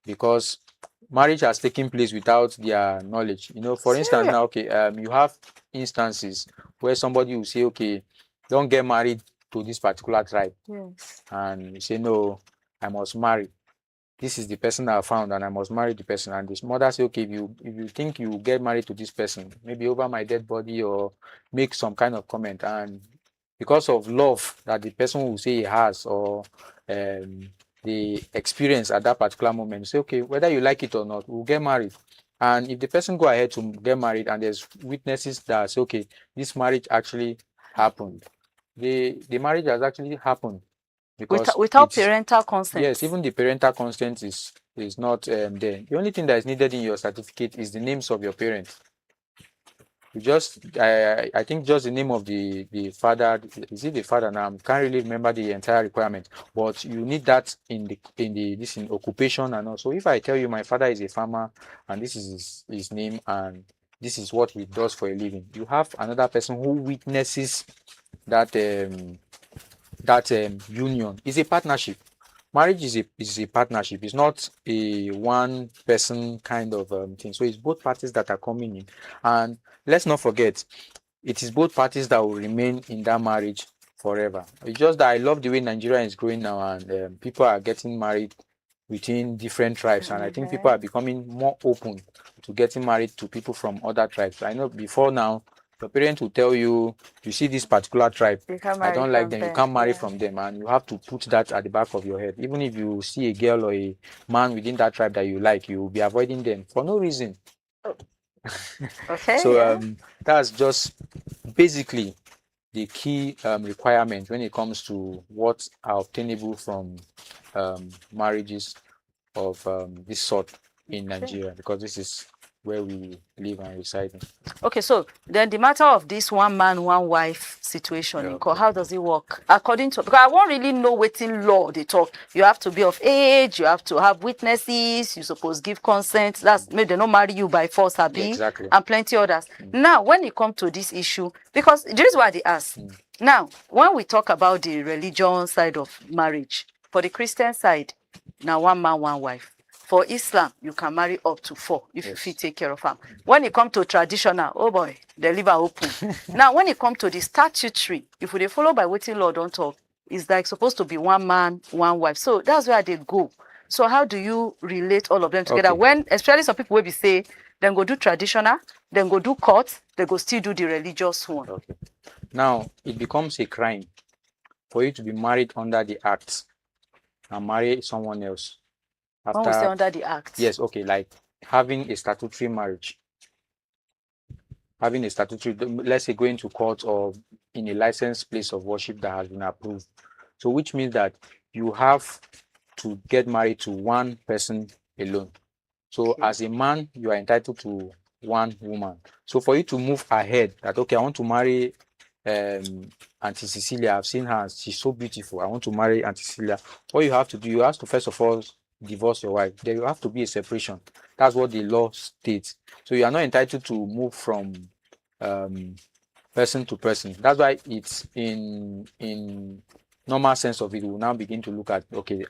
because marriage has taken place without their knowledge. For instance, now, okay, you have instances where somebody will say, okay, don't get married to this particular tribe. Yes. And you say, no, I must marry. This is the person I found, and I must marry the person. And this mother say, okay, if you think you get married to this person, maybe over my dead body, or make some kind of comment, and because of love that the person will say he has, or the experience at that particular moment, say, okay, whether you like it or not, we'll get married. And if the person go ahead to get married, and there's witnesses that say, okay, this marriage actually happened, the marriage has actually happened. Because without parental consent. Yes, even the parental consent is not there. The only thing that is needed in your certificate is the names of your parents. You just, I think, just the name of the father. Is it the father? Now I can't really remember the entire requirement, but you need that in the occupation and also. If I tell you my father is a farmer and this is his name and this is what he does for a living, you have another person who witnesses that union. Is a partnership. Marriage is a partnership. It's not a one person kind of thing. So it's both parties that are coming in. And let's not forget, it is both parties that will remain in that marriage forever. It's just that I love the way Nigeria is growing now, and people are getting married within different tribes. And I think people are becoming more open to getting married to people from other tribes. I know before now, your parents will tell you, you see this particular tribe, I don't like them, you can't marry from them, and you have to put that at the back of your head. Even if you see a girl or a man within that tribe that you like, you will be avoiding them for no reason. Okay. So that's just basically the key requirement when it comes to what are obtainable from marriages of this sort in Nigeria, because this is where we live and reside in. Okay, so then the matter of this one man, one wife situation in court, how does it work? According to, because I won't really know wetin law they talk. You have to be of age, you have to have witnesses, you suppose give consent. That's maybe they not marry you by force, sabi, exactly, and plenty others. Now, when it comes to this issue, because this is why they ask. Now, when we talk about the religion side of marriage, for the Christian side, now one man, one wife. For Islam, you can marry up to 4 if you take care of them. When it comes to traditional, oh boy, they leave are open. Now, when it comes to the statutory, if they follow by wetin law don't talk, it's like supposed to be one man, one wife. So that's where they go. So how do you relate all of them together? When, especially some people will be say, then go do traditional, then go do court, they go still do the religious one. Now, it becomes a crime for you to be married under the act and marry someone else. When we say under the act. Yes, okay, like having a statutory marriage. Having a statutory, let's say going to court or in a licensed place of worship that has been approved. So which means that you have to get married to one person alone. So as a man, you are entitled to one woman. So for you to move ahead, that okay, I want to marry Auntie Cecilia, I've seen her, she's so beautiful, I want to marry Auntie Cecilia. What you have to do, you have to first of all divorce your wife. There you have to be a separation. That's what the law states. So you are not entitled to move from person to person. That's why it's in normal sense of it, we will now begin to look at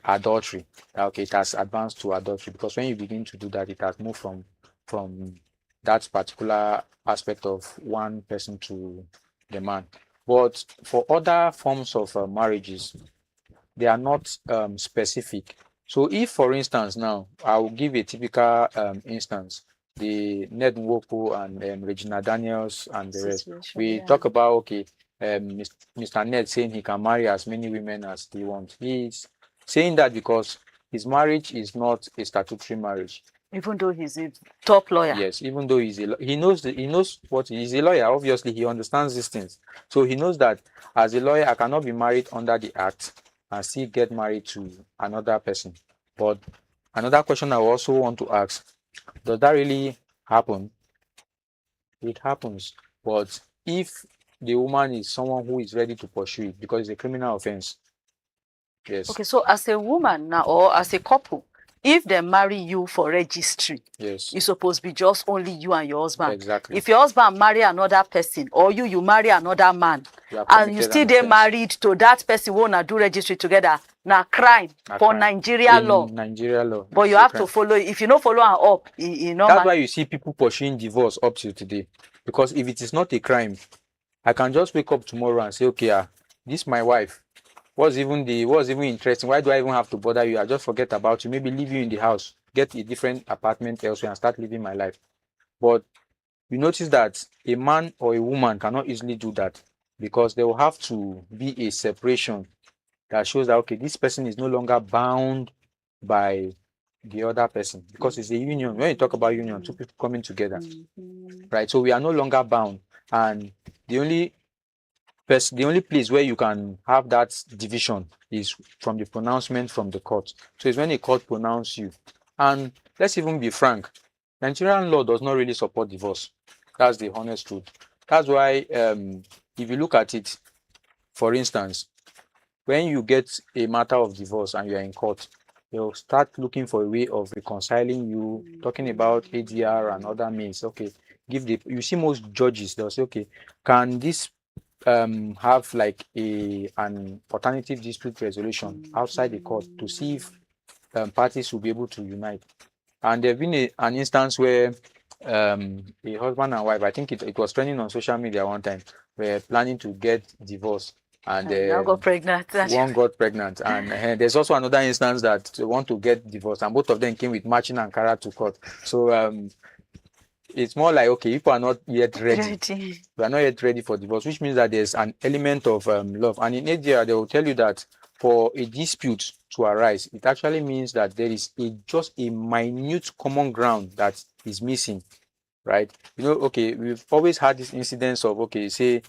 adultery. Okay, it has advanced to adultery, because when you begin to do that, it has moved from that particular aspect of one person to the man. But for other forms of marriages, they are not specific. So if, for instance, now I will give a typical instance, the Ned Nwoko and Regina Daniels and the rest. We talk about, Mr. Ned saying he can marry as many women as he wants. He's saying that because his marriage is not a statutory marriage. Even though he's a top lawyer. Yes, even though he knows what he's a lawyer. Obviously, he understands these things. So he knows that as a lawyer, I cannot be married under the act and still get married to another person. But another question I also want to ask, does that really happen? It happens. But if the woman is someone who is ready to pursue it, because it's a criminal offense. Yes. Okay, so as a woman now, or as a couple, if they marry you for registry, yes, it's supposed to be just only you and your husband. Exactly. If your husband marry another person, or you marry another man, and you still they married to that person who wanna do registry together, na crime for Nigeria law. Nigeria law. But you have to follow it. If you don't follow am up, that's why you see people pursuing divorce up till today. Because if it is not a crime, I can just wake up tomorrow and say, okay, this is my wife. What's even interesting? Why do I even have to bother you? I just forget about you. Maybe leave you in the house, get a different apartment elsewhere, and start living my life. But you notice that a man or a woman cannot easily do that, because there will have to be a separation that shows that, okay, this person is no longer bound by the other person, because it's a union. When you talk about union, two people coming together, right? So we are no longer bound, and the only place where you can have that division is from the pronouncement from the court. So it's when a court pronounce you. And let's even be frank, Nigerian law does not really support divorce. That's the honest truth. That's why if you look at it, for instance, when you get a matter of divorce and you're in court, they'll start looking for a way of reconciling you, talking about ADR and other means. Okay, you see most judges, they'll say, okay, can this have like an alternative dispute resolution outside the court to see if parties will be able to unite. And there have been an instance where a husband and wife, I think it was trending on social media one time, were planning to get divorced, and one got pregnant. And there's also another instance that they want to get divorced, and both of them came with matching Ankara to court. So it's more like, okay, people are not yet ready. We are not yet ready for divorce, which means that there's an element of love. And in Nigeria, they will tell you that for a dispute to arise, it actually means that there is just a minute common ground that is missing, right? You know, okay, we've always had this incidence of, okay, say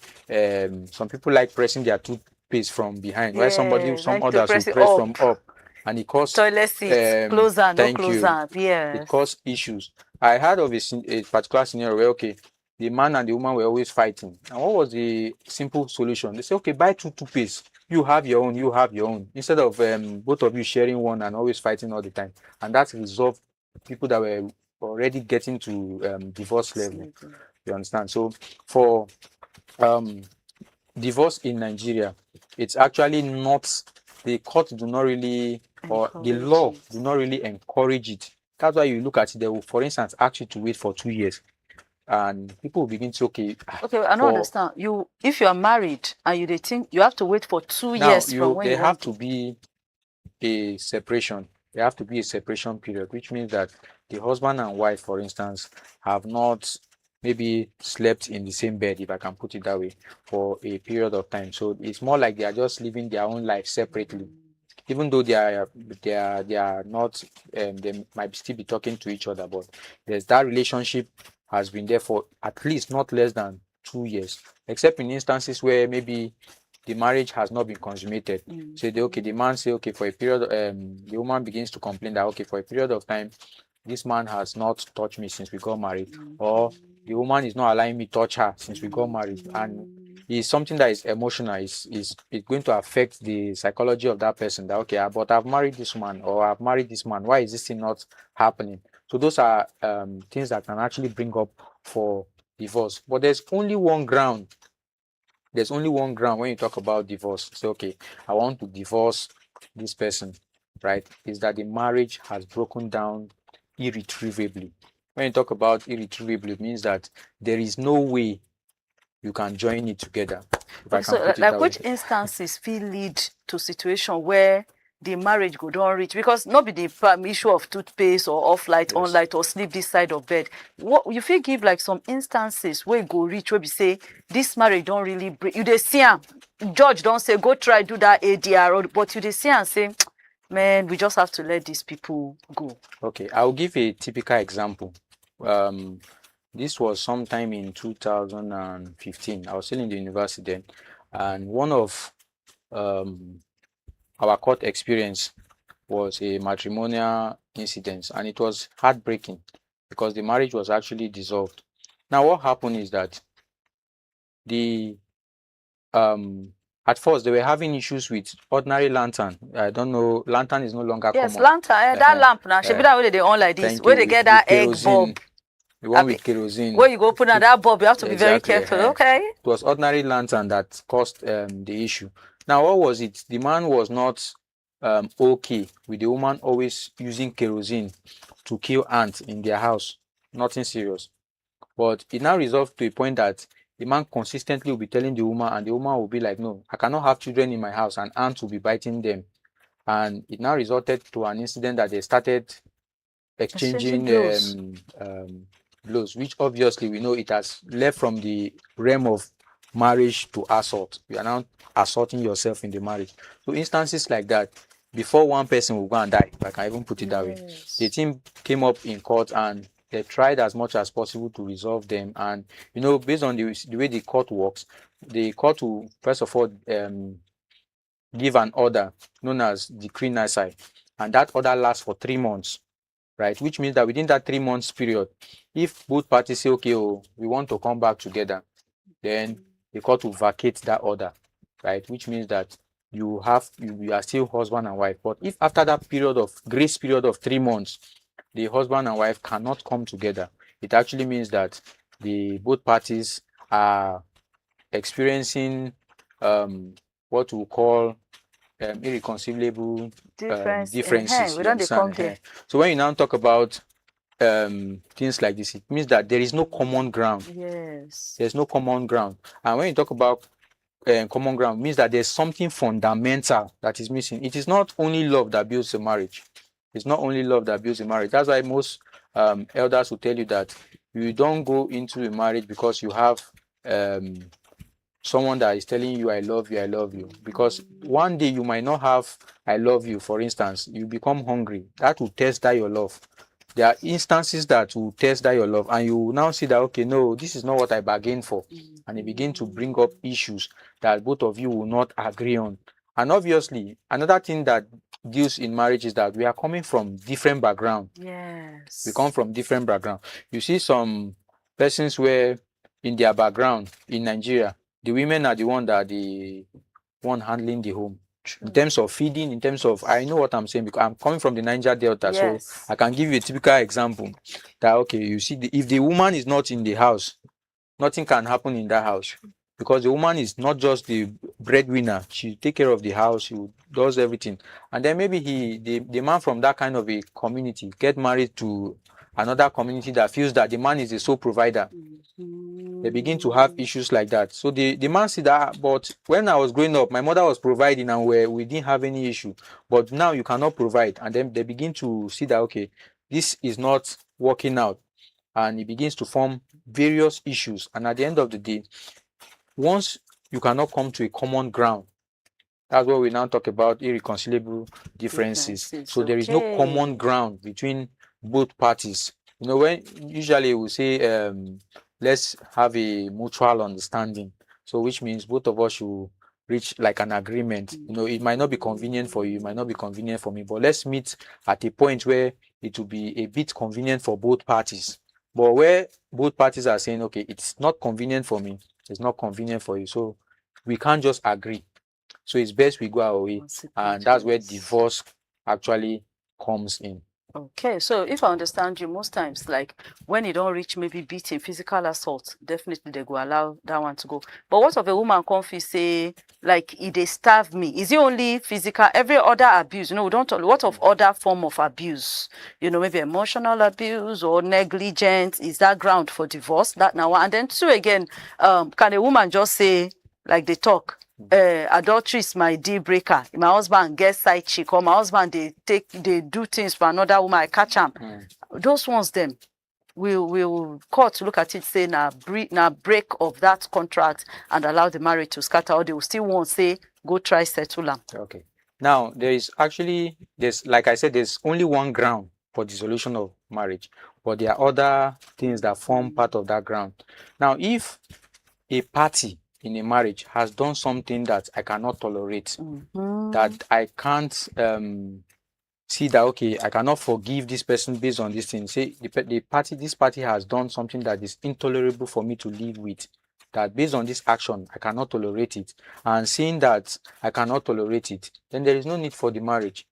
some people like pressing their toothpaste from behind, while some others will press from up, and it causes toilet seat closer, no closer. Yeah, it causes issues. I heard of a particular scenario where, okay, the man and the woman were always fighting, and what was the simple solution? They say, okay, buy two toothpaste. You have your own, you have your own, instead of both of you sharing one and always fighting all the time. And that's resolved people that were already getting to divorce level. You understand? So for divorce in Nigeria, it's actually not, the court do not really, or the law do not really encourage it. That's why you look at it, they will, for instance, ask you to wait for 2 years. And people will begin to, okay, I don't understand. If you are married and you think you have to wait for 2 years from when there have to be a separation. There have to be a separation period, which means that the husband and wife, for instance, have not maybe slept in the same bed, if I can put it that way, for a period of time. So it's more like they are just living their own life separately, even though they are not, they might still be talking to each other, but there's that relationship has been there for at least not less than 2 years, except in instances where maybe the marriage has not been consummated. So the man say, okay, for a period, the woman begins to complain that, okay, for a period of time, this man has not touched me since we got married, or the woman is not allowing me to touch her since we got married, and it's something that is emotional. It's going to affect the psychology of that person, that, okay, but I've married this woman, or I've married this man, why is this thing not happening? So those are things that can actually bring up for divorce. But there's only one ground. There's only one ground when you talk about divorce. So, okay, I want to divorce this person, right? Is that the marriage has broken down irretrievably. When you talk about irretrievably, it means that there is no way you can join it together. So, like, which instances will lead to situation where the marriage go don't reach, because not be the issue of toothpaste or off light, on light, or sleep this side of bed. What you feel give like some instances where go reach, where we say this marriage don't really break. You they see judge don't say go try do that ADR, but you they see and say, man, we just have to let these people go. Okay, I'll give a typical example. This was sometime in 2015. I was still in the university then, and one of our court experience was a matrimonial incident, and it was heartbreaking because the marriage was actually dissolved. Now, what happened is that at first they were having issues with ordinary lantern. I don't know, lantern is no longer common. Yes, lantern, that lamp now. Should be that way they on like this. Where they get that egg bulb. The one with kerosene. Where you go put on that bulb, you have to be very careful. Okay. It was ordinary lantern that caused the issue. Now, what was it? The man was not okay with the woman always using kerosene to kill ants in their house, nothing serious. But it now resolved to a point that the man consistently will be telling the woman, and the woman will be like, no, I cannot have children in my house, and ants will be biting them. And it now resulted to an incident that they started exchanging blows. blows, which obviously we know it has left from the realm of marriage to assault. You are now assaulting yourself in the marriage. So instances like that, before one person will go and die, if I can even put it that way, the team came up in court and they tried as much as possible to resolve them. And you know, based on the way the court works, the court will first of all give an order known as decree nisi, and that order lasts for 3 months, right? Which means that within that 3 months period, if both parties say, okay, oh, we want to come back together, then the court will vacate that order, right? Which means that you are still husband and wife. But if after that grace period of 3 months, the husband and wife cannot come together, it actually means that both parties are experiencing what we call irreconcilable differences. We don't come there. So when you now talk about things like this, it means that there is no common ground. Yes. There's no common ground. And when you talk about common ground, it means that there's something fundamental that is missing. It is not only love that builds a marriage. It's not only love that builds a marriage. That's why most elders will tell you that you don't go into a marriage because you have someone that is telling you, I love you. Because one day you might not have, I love you, for instance. You become hungry. That will test that your love. There are instances that will test that your love, and you will now see that, okay, no, this is not what I bargained for. And you begin to bring up issues that both of you will not agree on. And obviously, another thing that deals in marriage is that we are coming from different background. Yes. We come from different background. You see some persons where in their background in Nigeria, the women are the one handling the home. In terms of feeding, in terms of, I know what I'm saying because I'm coming from the Niger Delta, Yes. so I can give you a typical example that, okay, you see, if the woman is not in the house, nothing can happen in that house because the woman is not just the breadwinner. She take care of the house, she does everything. And then maybe the man from that kind of a community get married to another community that feels that the man is the sole provider. They begin to have issues like that. So the man see that, but when I was growing up, my mother was providing and we didn't have any issue. But now you cannot provide. And then they begin to see that, okay, this is not working out. And it begins to form various issues. And at the end of the day, once you cannot come to a common ground, that's what we now talk about irreconcilable differences. So there is no common ground between both parties. You know, when usually we say, let's have a mutual understanding. So which means both of us should reach like an agreement. You know, it might not be convenient for you, it might not be convenient for me, but let's meet at a point where it will be a bit convenient for both parties. But where both parties are saying, okay, it's not convenient for me, it's not convenient for you, so we can't just agree. So it's best we go our way, and that's where divorce actually comes in. Okay, so if I understand you, most times, like when you don't reach maybe beating, physical assault, definitely they go allow that one to go. But what if a woman come say, like, if they starve me, is it only physical? Every other abuse, you know, we don't talk. What of other form of abuse? You know, maybe emotional abuse or negligence. Is that ground for divorce? That now, and then two again, can a woman just say, like they talk? Adultery is my deal breaker. My husband gets side chick, or my husband they do things for another woman, I catch him. Those ones then will court look at it, say now break of that contract and allow the marriage to scatter, or they will still want say go try settle them. Okay. Now there's like I said, there's only one ground for dissolution of marriage, but there are other things that form part of that ground. Now, if a party in a marriage has done something that I cannot tolerate, that I can't see that, okay, I cannot forgive this person based on this thing. Say this party has done something that is intolerable for me to live with, that based on this action, I cannot tolerate it. And seeing that I cannot tolerate it, then there is no need for the marriage.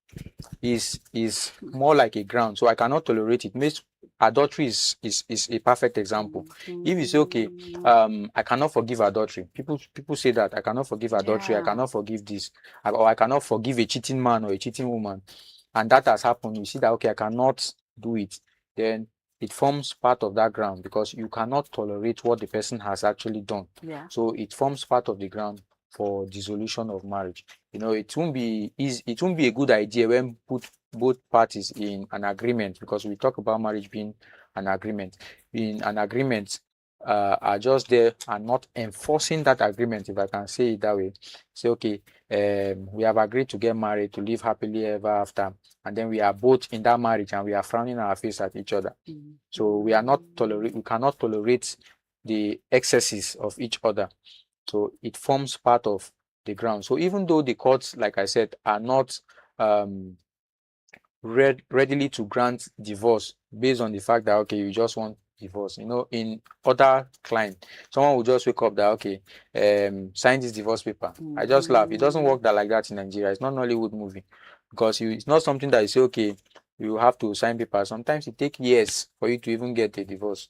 Is more like a ground. So I cannot tolerate it. adultery is a perfect example. If you say, okay, I cannot forgive adultery. People say that I cannot forgive adultery, I cannot forgive this, or I cannot forgive a cheating man or a cheating woman, and that has happened. You see that, okay, I cannot do it. Then it forms part of that ground, because you cannot tolerate what the person has actually done. Yeah. So it forms part of the ground for dissolution of marriage. You know, it won't be easy, it won't be a good idea when put both parties in an agreement, because we talk about marriage being an agreement. In an agreement, are just there and not enforcing that agreement, if I can say it that way. Say, okay, we have agreed to get married, to live happily ever after, and then we are both in that marriage and we are frowning our face at each other. So we cannot tolerate the excesses of each other. So it forms part of the ground. So even though the courts, like I said, are not readily to grant divorce based on the fact that, okay, you just want divorce. You know, in other client, someone will just wake up that, okay, sign this divorce paper. I just laugh. It doesn't work that like that in Nigeria. It's not an Hollywood movie, because it's not something that you say, okay, you have to sign paper. Sometimes it takes years for you to even get a divorce,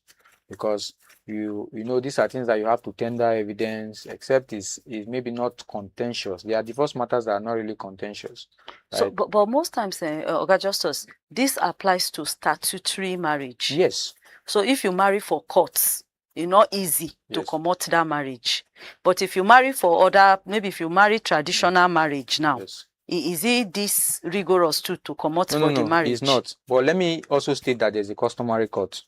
because you know these are things that you have to tender evidence, except is maybe not contentious. There are divorce matters that are not really contentious. So, Right? but most times, Oga Justus, this applies to statutory marriage. Yes. So if you marry for courts, it's not easy to Yes. commot that marriage. But if you marry for other, maybe if you marry traditional marriage now, Yes. is it this rigorous too to commot No, for no, the marriage? it's not. But let me also state that there's a customary court.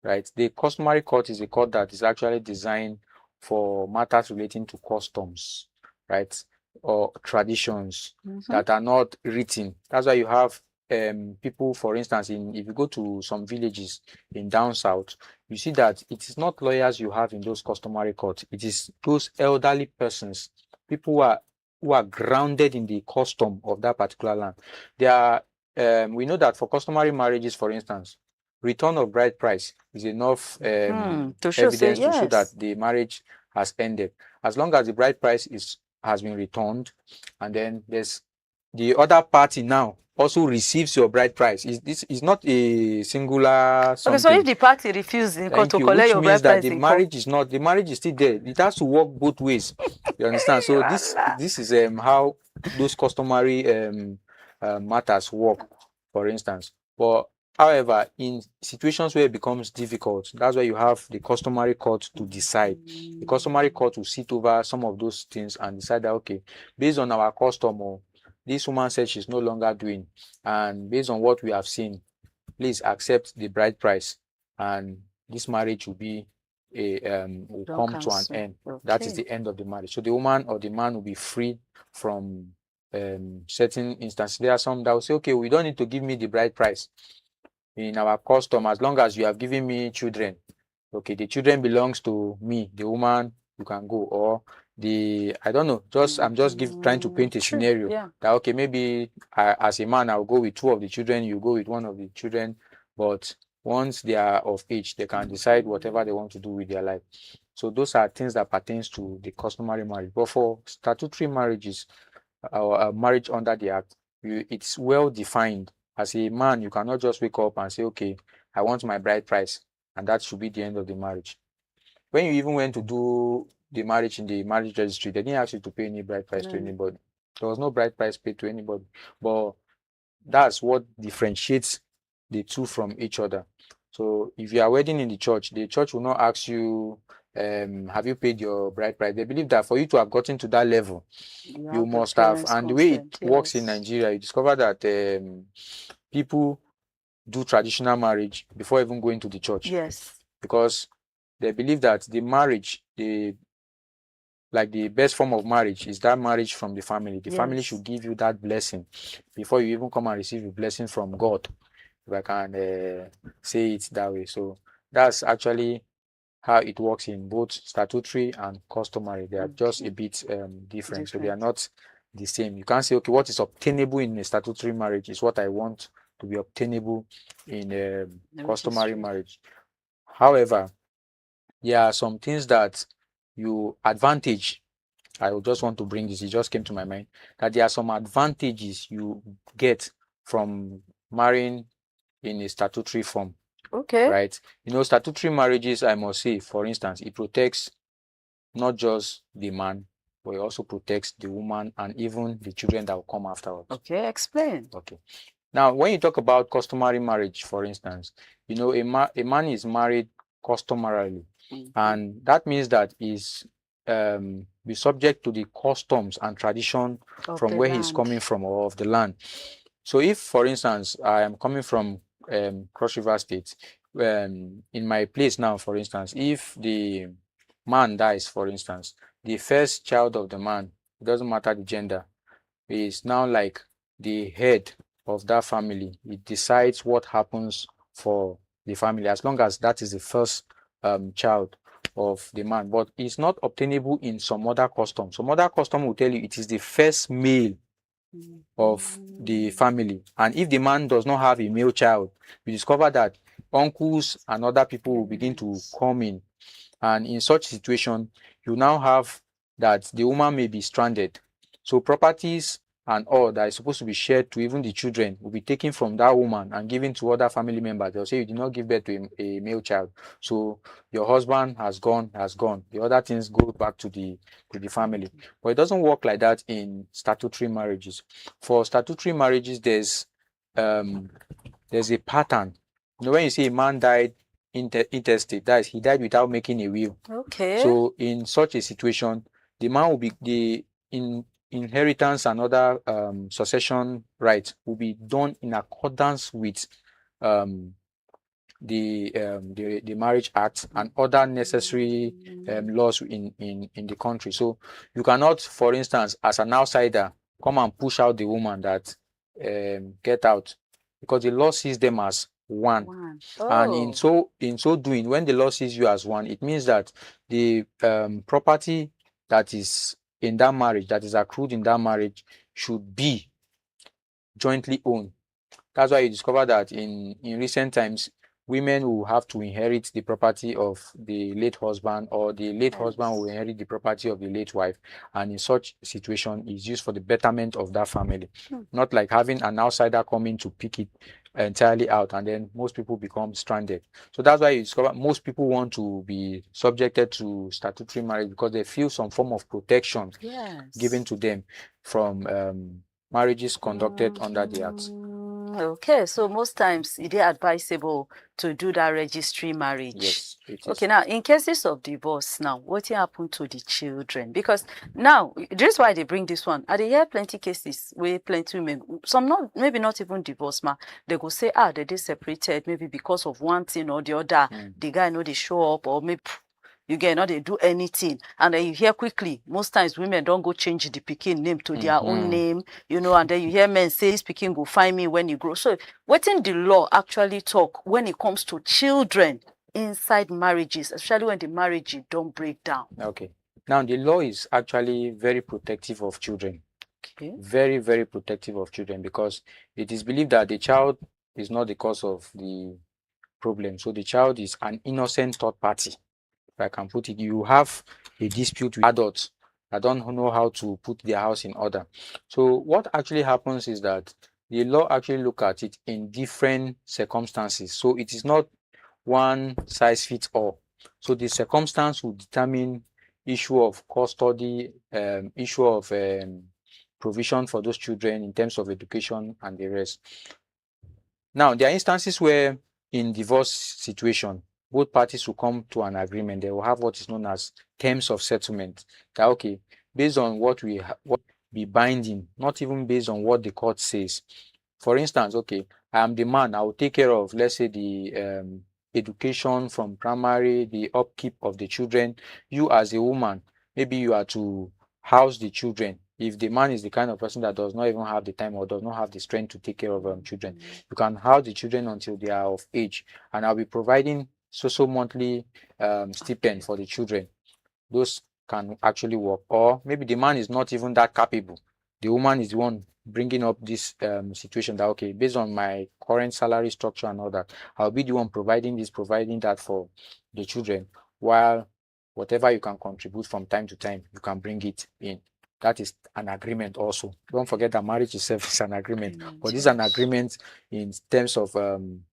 Right? The customary court is a court that is actually designed for matters relating to customs, right, or traditions that are not written. That's why you have people, for instance, if you go to some villages in down south, you see that it is not lawyers you have in those customary courts. It is those elderly persons, people who are grounded in the custom of that particular land. They are, we know that for customary marriages, for instance, return of bride price is enough to show, evidence to show that yes, the marriage has ended. As long as the bride price has been returned, and then there's the other party now also receives your bride price. This is not a singular something. Okay, so if the party refuses to collect your bride price, the marriage is still there. It has to work both ways. You understand? So this is how those customary matters work, for instance. But however, in situations where it becomes difficult, that's where you have the customary court to decide. The customary court will sit over some of those things and decide that, okay, based on our custom, or this woman said she's no longer doing, and based on what we have seen, please accept the bride price, and this marriage will be will come to an end. Okay. That is the end of the marriage. So the woman or the man will be free from certain instances. There are some that will say, okay, we don't need to give me the bride price. In our custom, as long as you have given me children, okay, the children belongs to me, the woman, you can go. Or I don't know, I'm just trying to paint a scenario. Yeah. That, okay, maybe as a man, I'll go with 2 of the children, you go with 1 of the children, but once they are of age, they can decide whatever they want to do with their life. So those are things that pertains to the customary marriage. But for statutory marriages, or marriage under the act, it's well defined. As a man, you cannot just wake up and say, okay, I want my bride price, and that should be the end of the marriage. When you even went to do the marriage in the marriage registry, they didn't ask you to pay any bride price to anybody. There was no bride price paid to anybody. But that's what differentiates the two from each other. So if you are wedding in the church will not ask you, have you paid your bride price? They believe that for you to have gotten to that level, you must have. And the way it works in Nigeria, you discover that people do traditional marriage before even going to the church. Yes. Because they believe that the marriage, the best form of marriage is that marriage from the family. The family should give you that blessing before you even come and receive a blessing from God, if I can say it that way. So that's actually how it works in both statutory and customary. They are just a bit different. So they are not the same. You can't say, okay, what is obtainable in a statutory marriage is what I want to be obtainable in a customary marriage. However, there are some things that you advantage. I just want to bring this. It just came to my mind that there are some advantages you get from marrying in a statutory form. Okay. Right? Statutory marriages, I must say, for instance, it protects not just the man, but it also protects the woman and even the children that will come afterwards. Okay, explain. Okay. Now, when you talk about customary marriage, for instance, a man is married customarily, and that means that he's be subject to the customs and tradition from where he's coming from or of the land. So if, for instance, I am coming from Cross River State, in my place now, for instance, if the man dies, for instance, the first child of the man, it doesn't matter the gender, is now like the head of that family. It decides what happens for the family, as long as that is the first child of the man. But it's not obtainable in some other custom. Some other custom will tell you it is the first male of the family. And if the man does not have a male child, we discover that uncles and other people will begin to come in. And in such situation, you now have that the woman may be stranded. So properties and all that is supposed to be shared to even the children will be taken from that woman and given to other family members. They'll say you did not give birth to a male child, so your husband has gone. The other things go back to the family. But it doesn't work like that in statutory marriages. For statutory marriages, there's a pattern. When you say a man died intestate, that is, he died without making a will. Okay. So in such a situation, the man will be the inheritance and other succession rights will be done in accordance with the Marriage Act and other necessary laws in the country. So you cannot, for instance, as an outsider, come and push out the woman that get out, because the law sees them as one. And in so doing, when the law sees you as one, it means that the property that is in that marriage, that is accrued in that marriage, should be jointly owned. That's why you discover that in recent times, women will have to inherit the property of the late husband, or the late husband will inherit the property of the late wife. And in such situation, is used for the betterment of that family. Not like having an outsider come in to pick it entirely out, and then most people become stranded. So that's why you discover most people want to be subjected to statutory marriage, because they feel some form of protection given to them from marriages conducted under the Act. Okay, so most times it is advisable to do that registry marriage. Yes, it is. Okay, now in cases of divorce, now what happened to the children? Because now this is why they bring this one. They hear plenty cases where plenty women, some not, maybe not even divorce, they go say, they did separated maybe because of one thing or the other. The guy they show up, or maybe you get not they do anything, and then you hear quickly, most times women don't go change the pikin name to their own name, and then you hear men say this pikin go find me when you grow. So wetin the law actually talk when it comes to children inside marriages, especially when the marriage don't break down? Okay, now the law is actually very protective of children. Okay. Very, very protective of children, because it is believed that the child is not the cause of the problem. So the child is an innocent third party. I can put it, you have a dispute with adults that don't know how to put their house in order. So what actually happens is that the law actually look at it in different circumstances. So it is not one size fits all. So the circumstance will determine issue of custody, issue of provision for those children in terms of education and the rest. Now, there are instances where in divorce situation, both parties will come to an agreement. They will have what is known as terms of settlement. That, okay, based on what be binding, not even based on what the court says. For instance, okay, I am the man, I will take care of, let's say, the education from primary, the upkeep of the children. You as a woman, maybe you are to house the children. If the man is the kind of person that does not even have the time or does not have the strength to take care of children, you can house the children until they are of age, and I'll be providing so monthly stipend for the children. Those can actually work. Or maybe the man is not even that capable. The woman is the one bringing up this situation that, okay, based on my current salary structure and all that, I'll be the one providing this, providing that for the children, while whatever you can contribute from time to time, you can bring it in. that is an agreement also. Don't forget that marriage itself is an agreement, but this is an agreement in terms of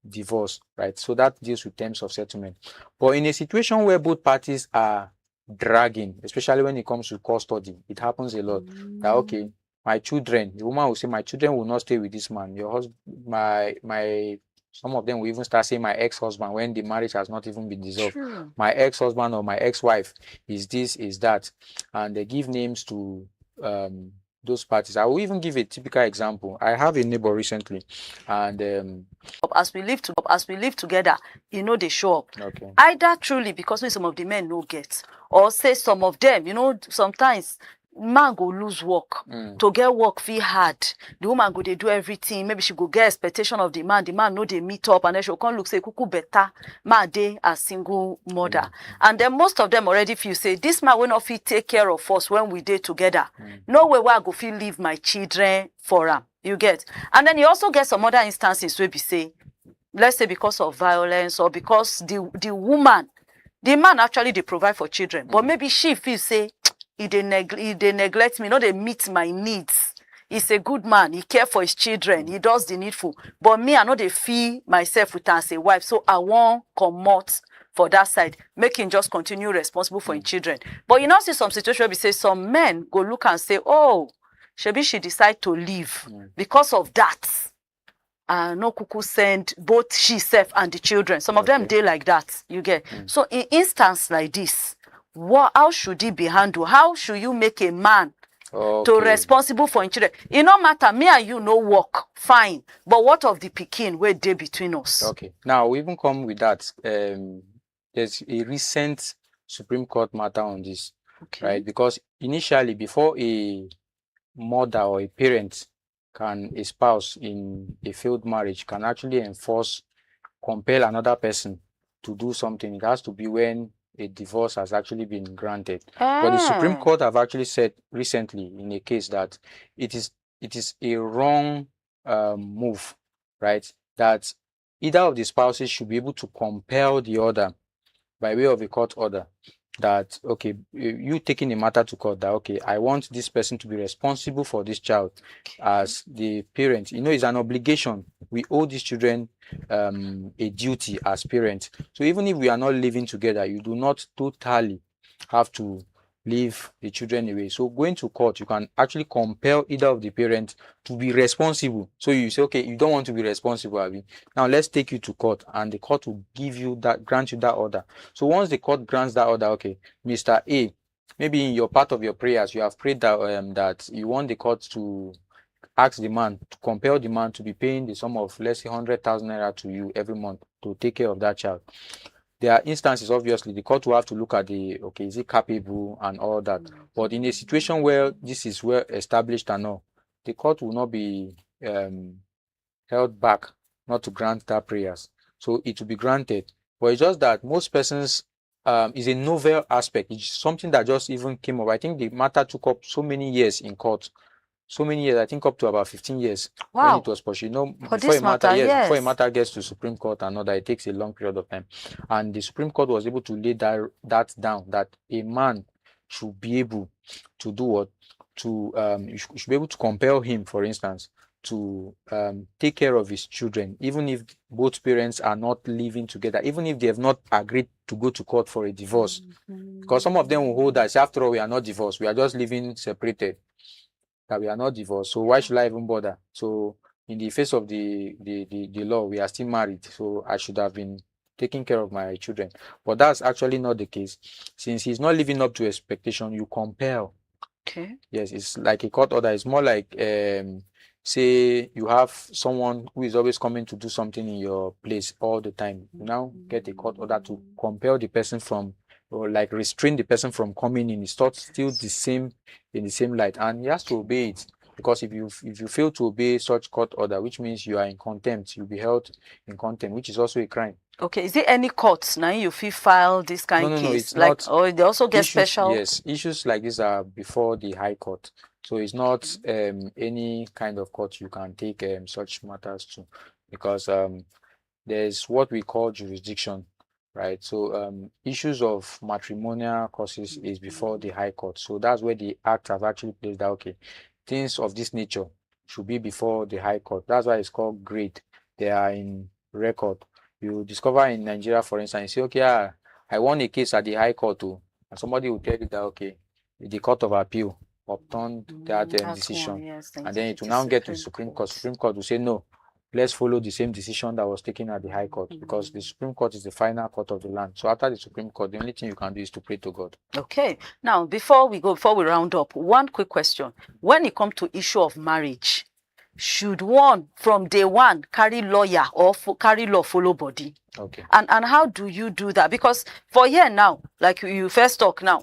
divorce, right? So that deals with terms of settlement. But in a situation where both parties are dragging, especially when it comes to custody, it happens a lot. That okay, my children, the woman will say, my children will not stay with this man. Your husband, my some of them will even start saying my ex-husband when the marriage has not even been dissolved. True. My ex-husband or my ex-wife is this, is that, and they give names to those parties. I will even give a typical example. I have a neighbor recently, and as we live together, you know, they show up. okay, Either truly because when some of the men no get, or say some of them, you know, sometimes man go lose work. To get work feel hard. The woman go they do everything. Maybe she go get expectation of the man know they meet up, and then she'll come look say kuku better man they a single mother. And then most of them already feel say this man will not feel take care of us when we day together. No way where I go feel leave my children for him. You get. And then you also get some other instances where we say, let's say because of violence, or because the woman, the man actually they provide for children, but maybe she feels say he they neglect me, not they meet my needs. He's a good man, he care for his children, he does the needful. But me, I know they feel myself with as a wife, so I won't come out for that side, making just continue responsible for his children. But you now see some situation where we say some men go look and say, oh, maybe she decide to leave because of that. No kuku send both she self and the children. Some of them they like that. You get. So in instance like this, how should it be handled? How should you make a man to responsible for his children? It no matter, me and you no work, fine. But what of the pikin where they between us? Okay. Now we even come with that. There's a recent Supreme Court matter on this, right? Because initially, before a mother or a parent can espouse in a failed marriage, can actually compel another person to do something, it has to be when a divorce has actually been granted. But the Supreme Court have actually said recently in a case that it is a wrong move, right? That either of the spouses should be able to compel the other by way of a court order that, okay, you taking the matter to court that, okay, I want this person to be responsible for this child as the parent. You know, it's an obligation. We owe these children a duty as parents. So even if we are not living together, you do not totally have to leave the children away. So going to court, you can actually compel either of the parents to be responsible. So you say, okay, you don't want to be responsible, Abby. Now let's take you to court, and the court will grant you that order. So once the court grants that order, okay, Mr. A, maybe in your part of your prayers, you have prayed that that you want the court to ask the man, to compel the man to be paying the sum of, let's say, 100,000 naira to you every month to take care of that child. There are instances, obviously, the court will have to look at okay, is it capable and all that. But in a situation where this is well established and all, the court will not be held back not to grant that prayers. So it will be granted. But it's just that most persons is a novel aspect. It's something that just even came up. I think the matter took up so many years in court. So many years, I think up to about 15 years when it was pursued. You know, before a matter gets to Supreme Court and all that, it takes a long period of time. And the Supreme Court was able to lay that down, that a man should be able to do what? You should be able to compel him, for instance, to take care of his children, even if both parents are not living together, even if they have not agreed to go to court for a divorce. Because some of them will hold that, after all, we are not divorced, we are just living separated. That we are not divorced, so why should I even bother? So in the face of the law, we are still married, so I should have been taking care of my children. But that's actually not the case. Since he's not living up to expectation, you compel. Okay. Yes, it's like a court order. It's more like say you have someone who is always coming to do something in your place all the time. You now get a court order to compel the person from, or like restrain the person from coming in. It's still the same, in the same light, and he has to obey it. Because if you fail to obey such court order, which means you are in contempt, you'll be held in contempt, which is also a crime. Okay, is there any courts now you file this kind of case? No, it's like, not. Or they also get issues, special? Yes, issues like this are before the High Court. So it's not any kind of court you can take such matters to, because there's what we call jurisdiction, right? So issues of matrimonial causes is before the High Court. So that's where the act has actually placed that, okay, things of this nature should be before the High Court. That's why it's called grade. They are in record. You discover in Nigeria, for instance, you say, okay, I won a case at the High Court too, and somebody will tell you that, okay, the Court of Appeal upturned that decision, yes, and then it will now get to the Supreme Court. Supreme Court will say, no, let's follow the same decision that was taken at the High Court, because the Supreme Court is the final court of the land. So after the Supreme Court, the only thing you can do is to pray to God. Okay. Now, before we round up, one quick question. When it comes to issue of marriage, should one from day one carry lawyer or carry law follow body? Okay. And how do you do that? Because for here now, like you first talk now,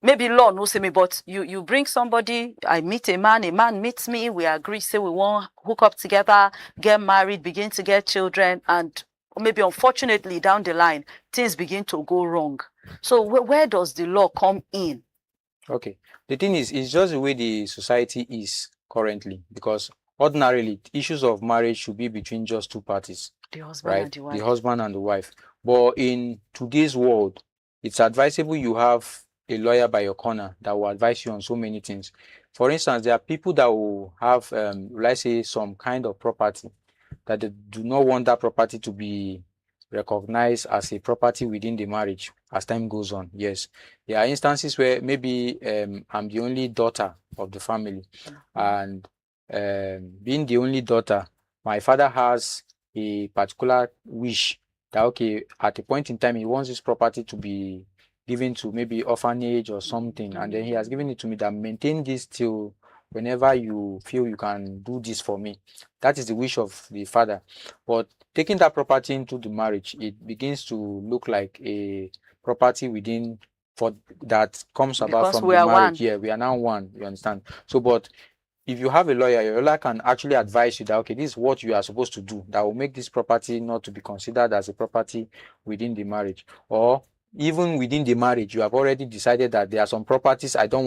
maybe law no say me, but you bring somebody, I meet a man meets me, we agree, say we want hook up together, get married, begin to get children, and maybe unfortunately down the line, things begin to go wrong. So where does the law come in? Okay. The thing is, it's just the way the society is currently, because ordinarily issues of marriage should be between just two parties, the husband right? And the wife. The husband and the wife. But in today's world, it's advisable you have a lawyer by your corner that will advise you on so many things. For instance, there are people that will have, let's say, some kind of property that they do not want that property to be recognized as a property within the marriage as time goes on. Yes, there are instances where maybe I'm the only daughter of the family, and being the only daughter, my father has a particular wish that, okay, at a point in time he wants this property to be given to maybe orphanage or something, and then he has given it to me that maintain this till whenever you feel you can do this for me. That is the wish of the father. But taking that property into the marriage, it begins to look like a property within for that comes about Because from we the are marriage. one. Yeah, we are now one. You understand? So, but if you have a lawyer, your lawyer can actually advise you that, okay, this is what you are supposed to do that will make this property not to be considered as a property within the marriage. Or even within the marriage, you have already decided that there are some properties I don't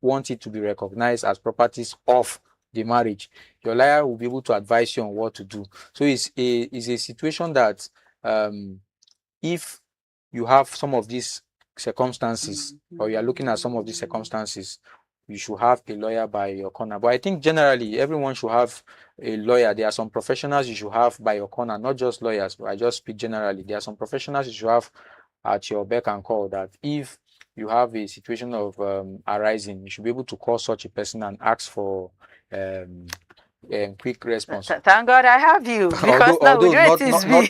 want it to be recognized as properties of the marriage. Your lawyer will be able to advise you on what to do. So it's a situation that if you have some of these circumstances, or you are looking at some of these circumstances, you should have a lawyer by your corner. But I think generally everyone should have a lawyer. There are some professionals you should have by your corner, not just lawyers, but I just speak generally. There are some professionals you should have at your beck and call, that if you have a situation of arising, you should be able to call such a person and ask for quick response. Thank God I have you, because although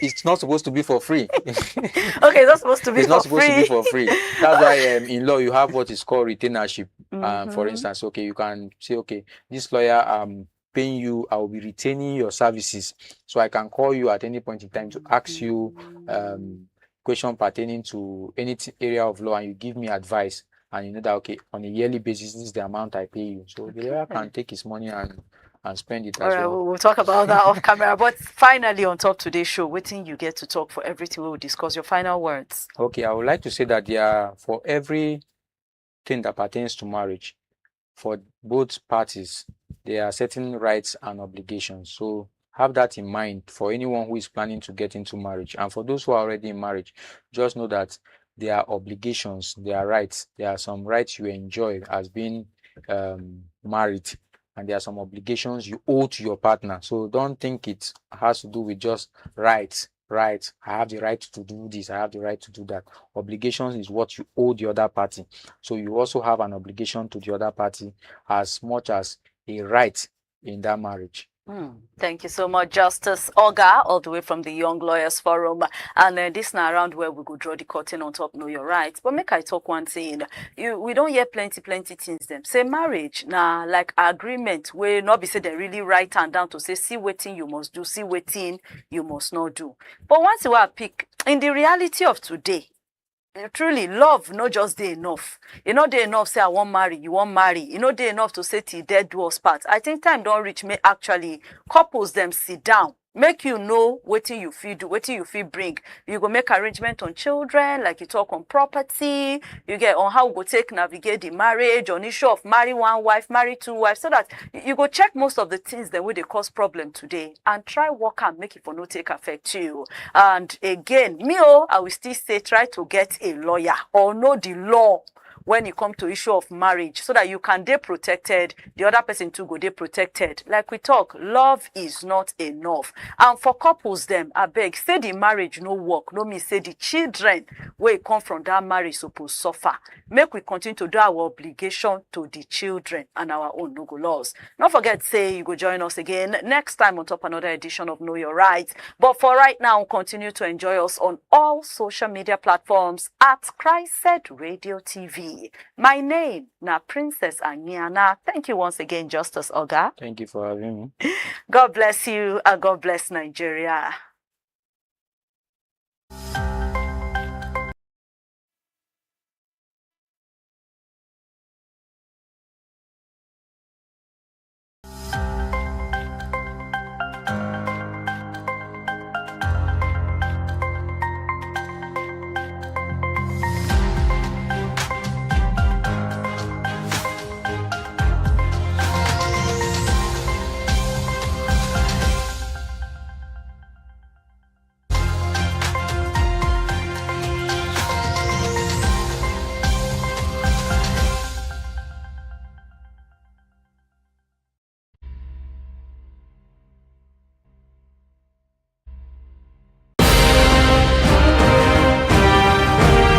it's not supposed to be for free. Okay, it's not supposed to be it's for not supposed free. to be for free. That's why in law you have what is called retainership. For instance, okay, you can say, okay, this lawyer paying you, I will be retaining your services, so I can call you at any point in time to ask you question pertaining to any area of law, and you give me advice, and you know that, okay, on a yearly basis this is the amount I pay you. So the lawyer can take his money and spend it as well. We'll talk about that off camera. But finally, on top today's show, wetin you get to talk for everything we will discuss. Your final words. Okay, I would like to say that there are, for everything that pertains to marriage, for both parties, there are certain rights and obligations. So have that in mind for anyone who is planning to get into marriage. And for those who are already in marriage, just know that there are obligations, there are rights. There are some rights you enjoy as being married, and there are some obligations you owe to your partner. So don't think it has to do with just rights. Right, I have the right to do this, I have the right to do that. Obligations is what you owe the other party. So you also have an obligation to the other party as much as a right in that marriage. Thank you so much, Justus Ogar, all the way from the Young Lawyers Forum. And this now around where we go draw the curtain on top, know your rights. But make I talk one thing. We don't hear plenty things them. Say marriage, now like agreement, where not be said they really write and down to say, see wetin you must do, see wetin you must not do. But once you are pick, in the reality of today, truly love no just dey enough. You know dey enough say I want marry, you want marry. You know dey enough to say till death do us part. I think time don't reach me actually couples them sit down make you know wetin you fit do, wetin you fit bring. You go make arrangement on children, like you talk on property, you get on how we go take navigate the marriage, on issue of marry one wife, marry two wives, so that you go check most of the things that wey dey cause problem today and try work am make it for no take affect you. And again, I will still say try to get a lawyer or know the law when it come to issue of marriage, so that you can dey protected, the other person too go dey protected. Like we talk, love is not enough. And for couples them, abeg, say the marriage no work, no mean say the children wey come from that marriage suppose suffer. Make we continue to do our obligation to the children and our own no go loss. Don't forget, say you go join us again next time on top another edition of Know Your Rights. But for right now, continue to enjoy us on all social media platforms at CHRICED Radio TV. My name na Princess Anyana. Thank you once again, Justus Ogar. Thank you for having me. God bless you and God bless Nigeria.